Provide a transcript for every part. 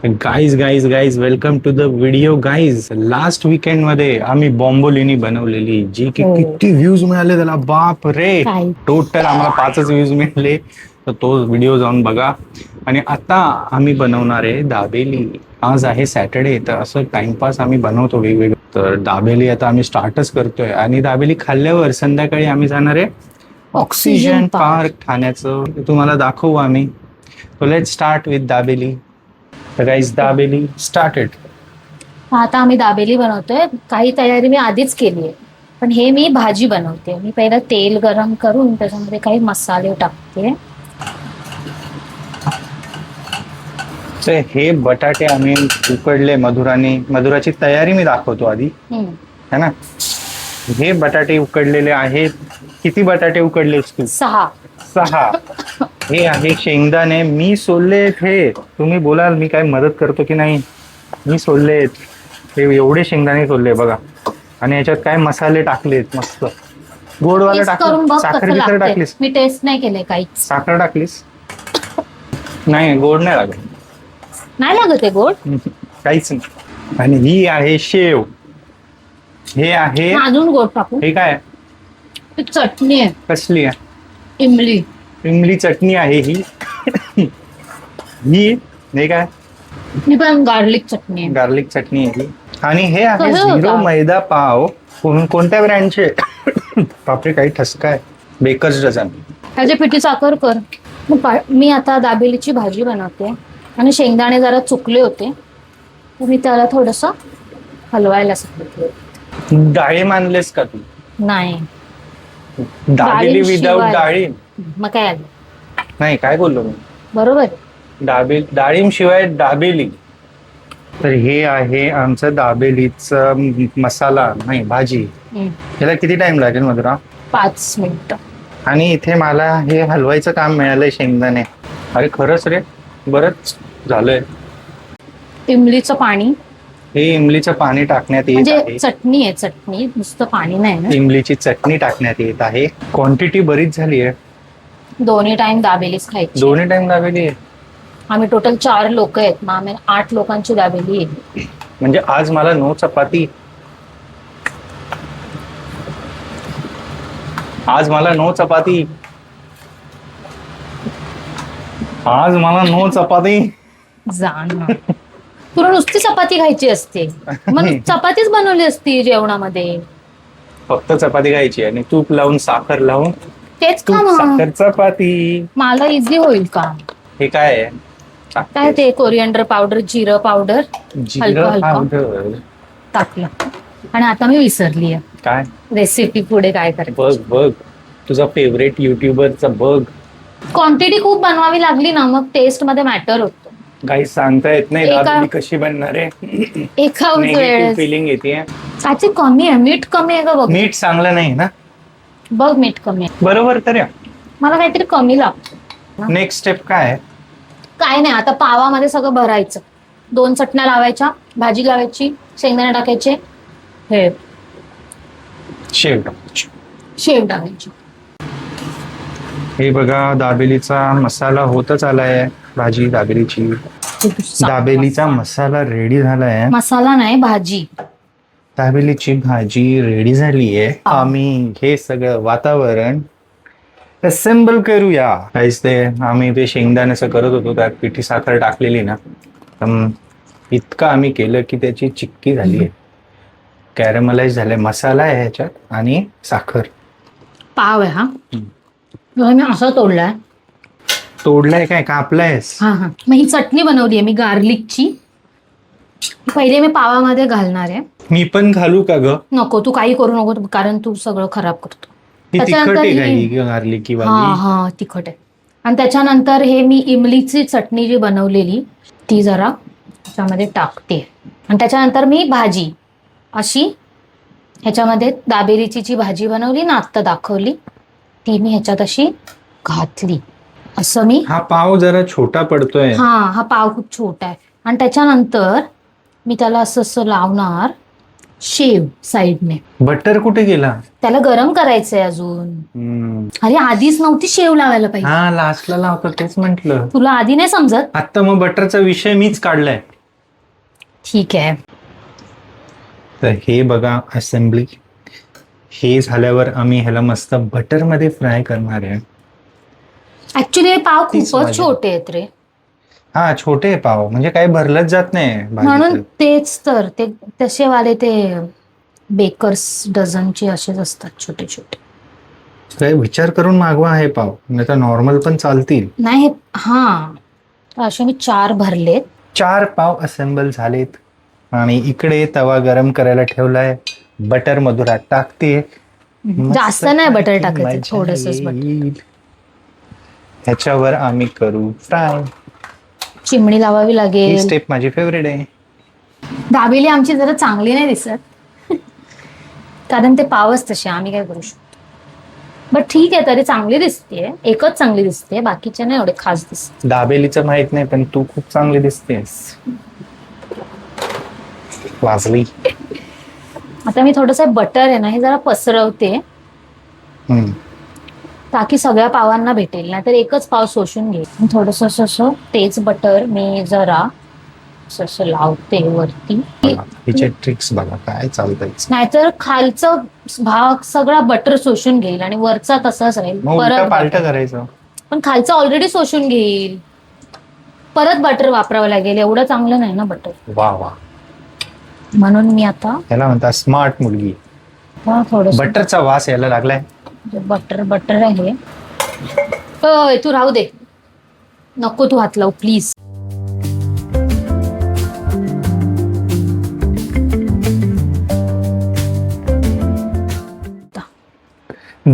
Guys guys guys welcome to the video guys. Last weekend मध्ये आम्ही बॉम्बोलिनी बनवलेली, जी की किती व्ह्यूज मिळाले त्याला, बाप रे. टोटल आम्हाला 5च व्ह्यूज मिळाले, तर तो व्हिडिओ जाऊन बघा. आणि आता आम्ही बनवणार आहे दाबेली. आज आहे सॅटर्डे, तर असं टाइमपास आम्ही बनवतो वेगवेगळं. तर दाबेली आता आम्ही स्टार्टच करतोय, आणि दाबेली खाल्ल्यावर संध्याकाळी आम्ही जाणार आहे ऑक्सिजन पार्क ठाण्याचं. ते तुम्हाला दाखवू आम्ही. So let's start with dabeli. तर गाईज दाबेली स्टार्टेड. आता आम्ही दाबेली बनवतोय. काही तयारी मी आधीच केली आहे, पण हे मी भाजी बनवते. मी पहिलं तेल गरम करून त्याच्यामध्ये काही मसाले टाकते. तर हे बटाटे आम्ही उकडले मधुराची तयारी मी दाखवतो आधी, है ना. हे बटाटे उकडलेले आहेत. किती बटाटे उकडलेस तू? 6. हे आहे शेंगदाणे, मी सोललेत. हे तुम्ही बोलाल मी काय मदत करतो की नाही, मी सोललेत. हे एवढे शेंगदाणे सोलले बघा. आणि याच्यात काय मसाले टाकलेत मस्त. गोडवाला टाकले, साखर बिखर टाकलीस? मी टेस्ट नाही केले काहीच. साखर टाकलीस? नाही, गोड नाही लागत. नाही लागत आहे गोड काहीच नाही. आणि ही आहे शेव. हे आहे अजून गोड टाकू. हे काय चटणी आहे. कसली आहे? इमली चटणी आहे ही. ही हे काय? ही पण गार्लिक चटणी आहे. गार्लिक चटणी आहे ही. आणि हे आहे झिरो मैदा पाव. कोणत्या ब्रँडचे? बापरे, काही ठसका आहे. Baker's dozen. त्याची पिठी साखर कर. मी आता दाबेलीची भाजी बनवते, आणि शेंगदाणे जरा चुकले होते, तर मी त्याला थोडस हलवायला सांगितलं. डाळी आणलेस का तू? नाही, दाबेली विदाऊट डाळी? मग काय आलं? नाही, काय बोललो मी? बरोबर. डाळिंब शिवाय दाबेली. तर हे आहे आमचं दाबेलीचं मसाला, नाही भाजी. याला किती टाइम लागेल मधुरा? 5 मिनिटं. आणि इथे मला हे हलवायचं काम मिळालंय, शेंगदाणे. अरे खरंच रे, बरंच झालंय. इमलीचं पाणी. हे इमलीचं पाणी टाकण्यात येत म्हणजे आहे. चटणी आहे, चटणी, नुसतं पाणी नाही ना. इमलीची चटणी टाकण्यात येत आहे. क्वांटिटी बरीच झाली आहे. दोन्ही टाइम दाबेलीच खायची. दोन्ही टाइम दाबेली आहे. आम्ही टोटल 4 लोक आहेत, मग आम्ही 8 लोकांची दाबेली आहे. म्हणजे आज मला 9 चपाती. आज मला 9 चपाती. जाण तुला नुसती चपाती खायची असते, मग चपातीच बनवली असती जेवणामध्ये. फक्त चपाती खायची आणि तूप लावून, साखर लावून. तेच तूप का साखर चपाती. मला इझी होईल का? हे काय आहे? काय ते कोरिअंडर पावडर, जिरं पावडर पावडर टाकलं. आणि आता मी विसरली आहे काय रेसिपी पुढे काय करायचं. बघ तुझा फेवरेट युट्यूबरचा बघ. क्वांटिटी खूप बनवावी लागली ना, मग टेस्ट मध्ये मॅटर होतो. काही सांगता येत नाही दाबेली कशी बनणार आहे. एका वेळेस फिलिंग येते. त्याची कमी आहे, मीठ कमी आहे का बघ. मीठ चांगलं नाही ना? बघ मीठ कमी आहे. बरोबर. तर मला काहीतरी कमी लागतं. नेक्स्ट स्टेप काय? काय नाही, आता पावामध्ये सगळं भरायचं. 2 चटण्या लावायच्या, भाजी लावायची, शेंगदाणे टाकायचे, हे शेव टाकायची. हे बघा, दाबेलीचा मसाला होतच आलाय. भाजी दाबेलीची, दाबेलीचा मसाला रेडी झालाय. मसाला नाही, भाजी. दाबेलीची भाजी रेडी झाली आहे. आम्ही हे सगळं वातावरण असेंबल करूया. काहीच ते आम्ही ते शेंगदाण्याचं करत होतो, त्यात पिठी साखर टाकलेली ना, इतकं आम्ही केलं की त्याची चिक्की झाली आहे, कॅरमलाइज झालंय. मसाला आहे ह्याच्यात आणि साखर. पाव आहे हा. मी असं तोडलाय काय? कापलायस? हा. मग ही चटणी बनवली आहे मी गार्लिकची. पहिले मी पावामध्ये घालणार आहे. मी पण घालू का ग? नको, तू काही करू नको, कारण तू सगळं खराब करतो. गार्लिक हा तिखट आहे. आणि त्याच्यानंतर हे मी इमलीची चटणी जी बनवलेली ती जरा ह्याच्यामध्ये टाकते. आणि त्याच्यानंतर मी भाजी अशी ह्याच्यामध्ये दाबेलीची जी भाजी बनवली ना, आत्ता दाखवली, ती मी ह्याच्यात अशी घातली. असं मी. हा पाव जरा छोटा पडतोय. हा पाव खूप छोटा आहे. आणि त्याच्यानंतर मी त्याला असं लावणार शेव साईडने. बटर कुठे गेला? त्याला गरम करायचंय अजून. अरे आधीच नव्हती शेव लावायला पाहिजे. हा लास्टला लावतो तेच म्हंटल. तुला आधी नाही समजत? आता मग बटरचा विषय मीच काढलाय. ठीक आहे. तर हे बघा असेंब्ली. हे झाल्यावर आम्ही ह्याला मस्त बटर मध्ये फ्राय करणार आहे. ऍक्च्युली पाव तीच खूपच मजा. छोटे आहेत रे. हा छोटे पाव म्हणजे काही भरलंच जात नाही म्हणून भाजीत. तेच तर ते तसे वाले ते बेकर्स डझनचे असेच असतात छोटे छोटे. काही विचार करून मागवा हे पाव, नाही तर नॉर्मल पण चालतील. नाही हा तर असे मी 4 भरलेत. 4 पाव असेंबल झालेत आणि इकडे तवा गरम करायला ठेवलाय. बटर मधुरात टाकते. जास्त नाही बटर टाकायचं, थोडंसंच बटर. ह्याच्यावर आम्ही करू फ्राय. चिमणी लावावी ही लागेल. स्टेप माझी फेवरेट आहे. दाबेली आमची जरा चांगली नाही दिसत कारण ते पावच तसे, आम्ही काय करू शकतो. बट ठीक आहे, तरी चांगली दिसते. एकच चांगली दिसते, बाकीच्या नाही एवढे खास दिसते. दाबेलीचं माहित नाही पण तू खूप चांगली दिसतेस. वाजली. आता मी थोडस बटर आहे ना हे जरा पसरवते ताकी सगळ्या पावांना भेटेल, नाहीतर एकच पाव शोषून घेईल. थोडस असं तेच बटर मी जरा असं लावते वरती. हिचे ट्रिक्स बघा काय चालतंय. नाहीतर खालचं भाग सगळा बटर शोषून घेईल आणि वरचा तसाच राहील. परत पालट करायचं. पण खालचं ऑलरेडी शोषून घेईल. परत बटर वापरावं लागेल. एवढं चांगलं नाही ना बटर. वा वा. म्हणून मी आता ह्याला म्हणतात स्मार्ट मुलगी. थोडस बटरचा वास यायला लागलाय. बटर बटर आहे. ओय तू राहू दे, नको तू हात लावू please.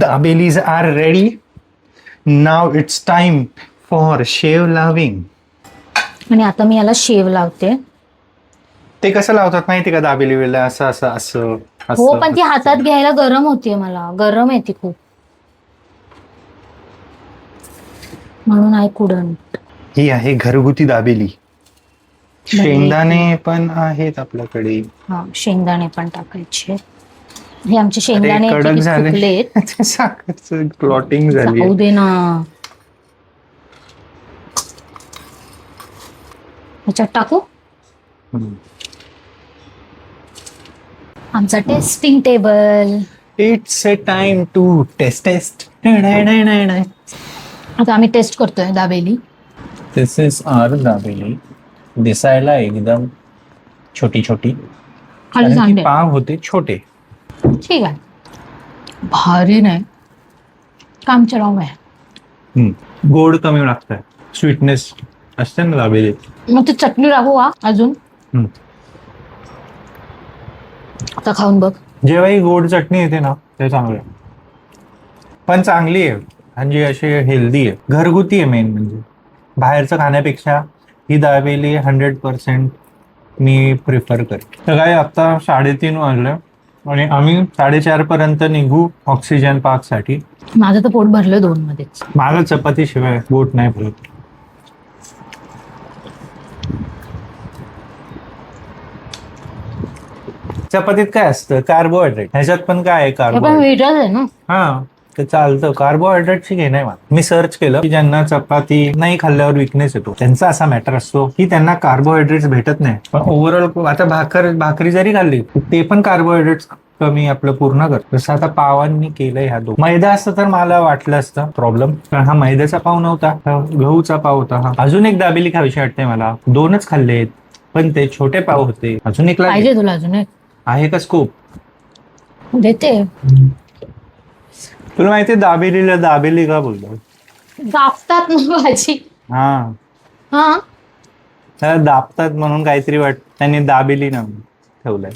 Dabelis are ready. Now it's time for शेव लाविंग. आणि आता मी याला शेव लावते. ते कसं लावतात माहिती का दाबेली वेळेला? असं असं असं. हो पण ती हातात घ्यायला गरम होतीये, मला गरम आहे ती खूप, म्हणून आय कुडंट. ही आहे घरगुती दाबेली. शेंगदाणे पण आहेत आपल्याकडे. हा शेंगदाणे पण टाकायचे. हे आमचे शेंगदाणे कडक झाले. फुगलेत. साखरचं प्लॉटिंग झाली. जाऊ दे ना. ह्याच्यात टाकू आमचा testing table. It's a time to test. आता आम्ही टेस्ट करतोय dabeli. This is our dabeli. दिसायला एकदम छोटी छोटी, खाली सांडे पाव होते छोटे. ठीक आहे, भारी नाही काम चलाव आहे. गोड कमी लागतंय, स्वीटनेस असते ना दाबेली. मग ती चटणी राहू अजून. आता खाऊन बघ. जेव्हा ही गोड चटणी येते ना ते चांगलं आहे, पण चांगली आहे म्हणजे अशी हेल्दी आहे, घरगुती आहे. मेन म्हणजे बाहेरचं खाण्यापेक्षा ही दाबेली 100% मी प्रिफर करते. तर काय आता 3:30 वाजले आणि आम्ही 4:30 पर्यंत निघू ऑक्सिजन पार्क साठी. माझं तर पोट भरलं 2 मध्येच. मला चपाती शिवाय पोट नाही भरत. चपातीत काय असतं? कार्बोहायड्रेट. ह्याच्यात पण काय आहे? हे पण कार्बोहायड्रेट. वेगळंच आहे ना. हा ते चालतं. कार्बोहायड्रेटची घे नाही. मी सर्च केलं की ज्यांना चपाती नाही खाल्ल्यावर विकनेस येतो त्यांचा असा मॅटर असतो की त्यांना कार्बोहायड्रेट्स भेटत नाही. पण ओव्हरऑल आता भाकरी जरी खाल्ली ते पण कार्बोहायड्रेट्स कमी आपलं पूर्ण करतो. जसं आता पावांनी केलंय ह्या 2. मैदा असतं तर मला वाटलं असतं प्रॉब्लेम, पण हा मैद्याचा पाव नव्हता, गहूचा पाव होता. हा अजून एक दाबेली खावीशी वाटते मला. 2च खाल्लेत पण ते छोटे पाव होते. अजून एक पाहिजे तुला अजून एक? आहे का स्कोप? देते. तुला माहितीये दाबेलीला दाबेली का बोलतात? दाबतात ना भाजी. हा हा दाबतात म्हणून काहीतरी त्यांनी दाबेली नाव ठेवलंय.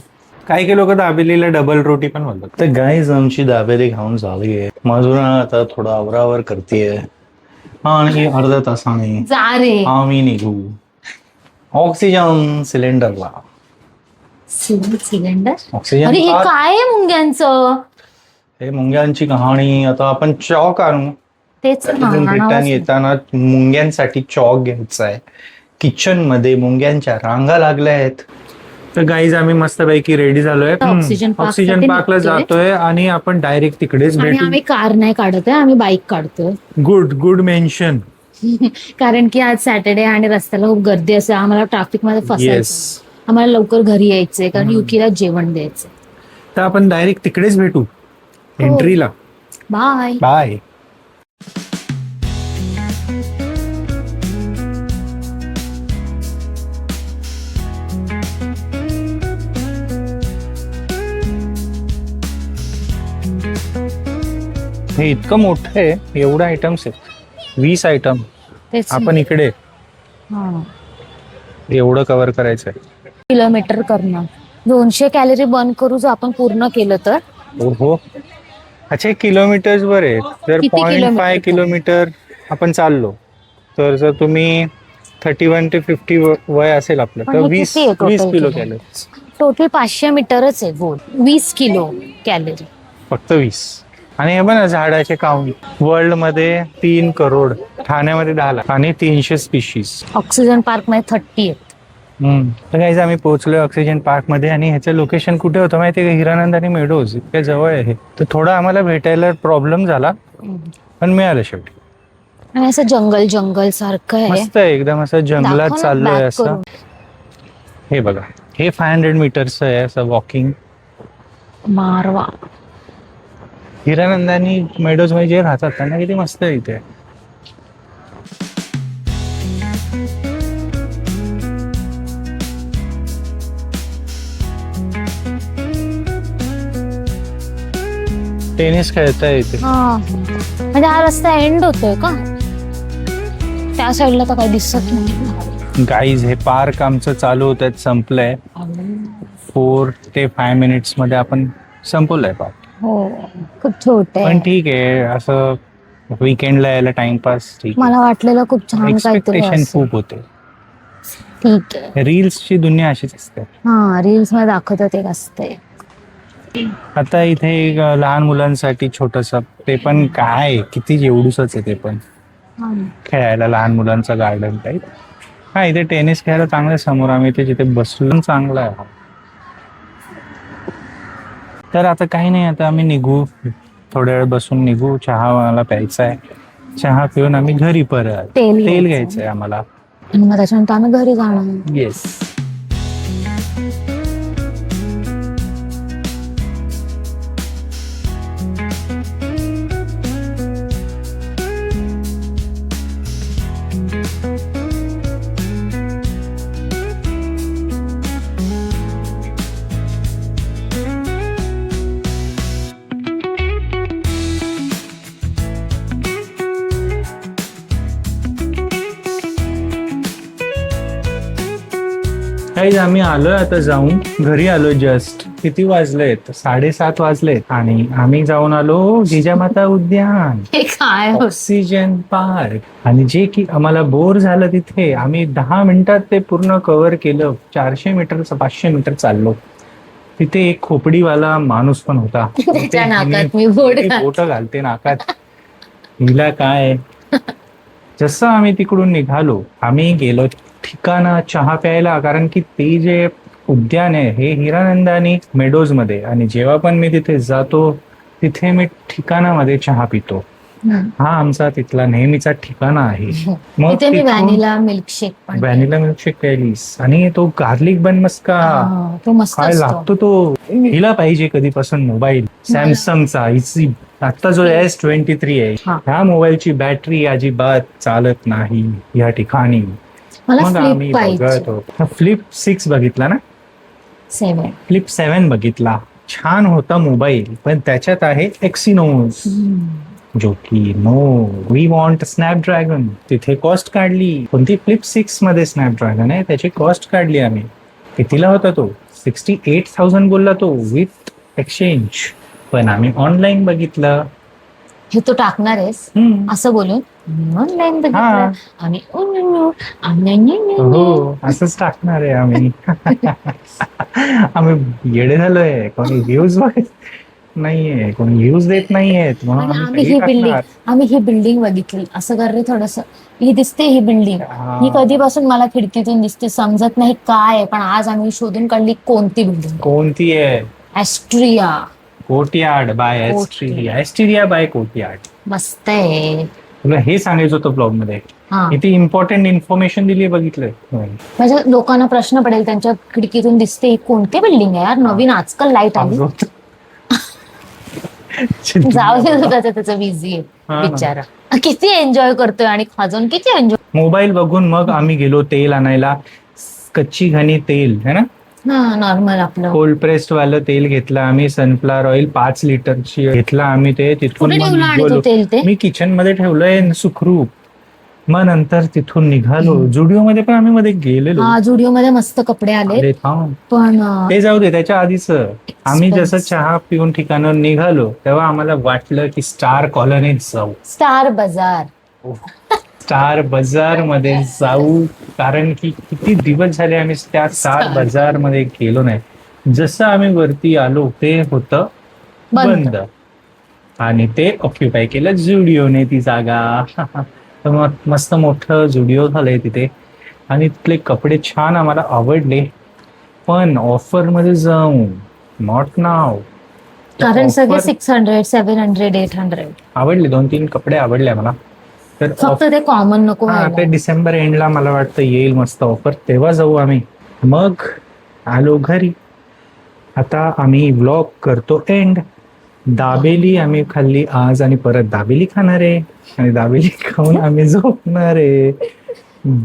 काही लोक दाबेलीला डबल रोटी पण बोलतात. तर गाईज आमची दाबेली खाऊन झाली आहे. मजुरा आता थोडा आवरावर करतेय आणि अर्ध्या तासाने जा रे. आम्ही निघू ऑक्सिजन सिलेंडरला. सिलेंडर? ऑक्सिजन अरे हे पार्क. काय आहे मुंग्यांचं? हे मुंग्यांची कहाणी. आता आपण चॉक आणू. तेच रिटर्न येताना मुंग्यांसाठी चॉक घ्यायचा आहे. किचन मध्ये मुंग्यांच्या रांगा लागल्या आहेत. तर गाईज आम्ही मस्तपैकी रेडी झालोय. ऑक्सिजन ऑक्सिजन पार्कला जातोय आणि आपण डायरेक्ट तिकडेच आणि भेटू. आम्ही कार नाही काढतोय, आम्ही बाईक काढतोय. Good mention. कारण की आज सॅटर्डे आणि रस्त्याला खूप गर्दी असते, आम्हाला ट्रॅफिक मध्ये फसायचं, येस. आम्हाला लवकर घरी यायचंय कारण युकीला जेवण द्यायचंय. तर आपण डायरेक्ट तिकडेच भेटू एंट्रीला. बाय. बाय. हे इतकं मोठं आहे, एवढं आयटम्स आहेत, 20 आयटम. तेच आपण इकडे हा. एवढं कव्हर करायचंय. किलोमीटर करणं 200 कॅलरी बर्न करू जर आपण पूर्ण केलं तर. हो. अच्छा, किलोमीटर्स वर आहे. जर किती 0.5 किलोमीटर आपण चाललो तर जर तुम्ही 31 ते 50 वय असेल आपलं पण तर हे 20 किती आहे total kilo kilo? Calories. Total 500 मीटरच आहे गोल, 20 किलो कॅलरी. फक्त 20. आणि हे बघा झाडाचे काउंट, वर्ल्ड मध्ये 3 करोड, ठाण्यामध्ये 10 लाख आणि 300 स्पीशीज. ऑक्सिजन पार्क मध्ये 30 आहेत. तर काहीच आम्ही पोहोचलोय ऑक्सिजन पार्क मध्ये. आणि ह्याचं लोकेशन कुठे होतं माहितीये का? हिरानंद आणि मेडोज इतक्या जवळ आहे. तर थोडा आम्हाला भेटायला प्रॉब्लेम झाला, पण मिळालं शेवटी. आणि असं जंगल सारखं आहे, मस्त आहे एकदम, असं जंगलात दाखव ना चाललोय back असं. करून. हे बघा, हे 500 मीटरचं आहे असं वॉकिंग. मारवा. हिरानंद आणि मेडोज मध्ये जे राहतात त्यांना किती मस्त आहे इथे. टेनिस खेळता येते. हा, म्हणजे हा रस्ता एंड होतोय का? त्या साईडला तर काही दिसत नाही. गाईज, हे पार्क आमचं चालू होत संपलंय. 4 ते 5 मिनिट्स मध्ये आपण संपवलंय पार्क. हो, खूप छोट पण आहे. ठीक आहे, असं वीकेंडला यायला टाइमपास ठीक. मला वाटलेलं खूप छान काहीतरी एक्सपेक्टेशन असेल. खूप होते. ठीक आहे. रील्सची दुनिया अशीच असते. हा, रील्स मध्ये दाखवतात एक असते. आता इथे एक लहान मुलांसाठी छोटस, ते पण काय किती एवढूसच आहे ते पण, खेळायला लहान मुलांचं गार्डन टाईप. हा, इथे टेनिस खेळायला चांगलं समोर आम्ही इथे जिथे बसलो चांगला आहे. तर आता काही नाही, आता आम्ही निघू, थोड्या वेळ बसून निघू. चहा मला प्यायचा आहे, चहा पिऊन आम्ही घरी परत. तेल घ्यायचंय आम्हाला आणि मग त्याच्यानंतर आम्ही घरी जाणार. येस. काही आम्ही आलोय आता जाऊन, घरी आलो जस्ट. किती वाजलेत? 7:30 वाजलेत. आणि आम्ही जाऊन आलो जिजामाता उद्यान, हे काय ऑक्सिजन पार्क. आणि जे की आम्हाला बोर झालं तिथे, आम्ही 10 मिनिटात ते पूर्ण कव्हर केलं. 400 मीटरचं 500 मीटर चाललो. तिथे एक खोपडीवाला माणूस पण होता. त्याच्या नाकात मी बोट बोट घालते नाकात, हिला काय. जसं आम्ही तिकडून निघालो, आम्ही गेलो ठिकाणा चहा प्यायला, कारण की ते जे उद्यान आहे हे हिरानंद आणि मेडोज मध्ये. आणि जेव्हा पण मी तिथे जातो तिथे मी ठिकाणामध्ये चहा पितो. हा आमचा तिथला नेहमीचा ठिकाणा आहे. मग तिथे मी व्हॅनिला मिल्कशेक पण व्हॅनिला मिल्कशेक प्यायलीस. आणि तो गार्लिक बन मस्का, तो मस्त काय लागतो तो. हिला पाहिजे कधीपासून मोबाईल सॅमसंगचा. आता जो S23 आहे, ह्या मोबाईलची बॅटरी अजिबात चालत नाही या ठिकाणी. मग आम्ही बघतो, फ्लिप 6 बघितला ना, 7 फ्लिप 7 बघितला. छान होता मोबाईल, पण त्याच्यात आहे एक्सिनोस, जो की नो, वी वॉन्ट स्नॅपड्रॅगन. तिथे कॉस्ट काढली. कोणती? फ्लिप 6 मध्ये स्नॅपड्रॅगन आहे, त्याची कॉस्ट काढली आम्ही. कितीला होता तो? 68,000 बोलला तो विथ एक्सचेंज. पण आम्ही ऑनलाईन बघितलं. हे तो टाकणार आहेस असं बोलून ऑनलाईन बघितलं आणि हो, असंच टाकणार आहे आम्ही. आम्ही येडे झालोय. कोणी व्ह्यूज बघ. नाहीये, कोणी व्ह्यूज देत नाहीयेत म्हणून आणि आम्ही काही टाकणार. आम्ही ही बिल्डिंग बघितली, असं कर रे थोडस, ही दिसते ही बिल्डिंग, हा. ही कधीपासून मला खिडकीतून दिसते, समजत नाही काय आहे, पण आज आम्ही शोधून काढली कोणती बिल्डिंग. कोणती आहे? Astria. Courtyard by Astria. Astria by Courtyard. मस्त आहे. तुला हे सांगायचं होतं ब्लॉग मध्ये. हा, किती इम्पॉर्टंट इन्फॉर्मेशन दिली बघितलंय. म्हणजे लोकांना प्रश्न पडेल, त्यांच्या खिडकीतून दिसते ही कोणती बिल्डिंग आहे यार, नवीन आजकाल लाईट आली. जाऊ दे तुझं, त्याचं बिझी आहे हा ना. बिचारा. किती एन्जॉय करतोय आणि खाजून किती एन्जॉय. मोबाईल बघून मग आम्ही गेलो तेल आणायला. कच्ची घाणी तेल है ना, हा नॉर्मल आपलं. कोल्ड प्रेस्ड वालं तेल घेतलं आम्ही. सनफ्लावर ऑइल 5 लिटरची घेतला आम्ही. ते तिथून कुठे मग ठेवलं आणि निघालो. तो तेल ते? मी किचन मध्ये ठेवलंय सुखरूप. मग नंतर तिथून निघालो. जुडिओ मध्ये पण आम्ही मध्ये गेलेलो. हा, जुडिओ मध्ये मस्त कपडे आले, अरे थांब, पण ते जाऊ दे. त्याच्या आधीच आम्ही जसं चहा पिऊन ठिकाणावर निघालो तेव्हा आम्हाला वाटलं की स्टार कॉलनीत जाऊ. स्टार बाजार. स्टार बाजार मध्ये जाऊ, कारण की किती दिवस झाले आम्ही त्या स्टार बाजार मध्ये गेलो नाही. जसं आम्ही वरती आलो ते होतं बंद, आणि ते ऑक्युपाय केलं जुडिओने ती जागा. तर मग मस्त मोठं जुडिओ झालंय तिथे, आणि तिथले कपडे छान आम्हाला आवडले. पण ऑफर मध्ये जाऊ, नॉट नाव. कारण सगळे 600, 700, 800. आवडले, 2-3 कपडे आवडले मला. तर फक्त ते कॉमन नको हा, व्हायला. ते डिसेंबर एंडला मला वाटतं येईल मस्त ऑफर, तेव्हा जाऊ आम्ही. मग आलो घरी. आता आम्ही व्लॉग करतो एंड. दाबेली आम्ही खाल्ली आज, आणि परत दाबेली खाणार आहे, आणि दाबेली खाऊन आम्ही झोपणार आहे.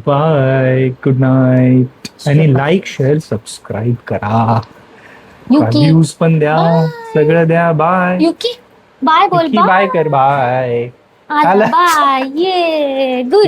Bye, good night. आणि लाईक, शेअर, सबस्क्राईब करा. युकी, व्ह्यूज पण द्या, सगळं द्या. बाय. युकी बाय बोल. बाय कर. बाय. बाय ये गुड.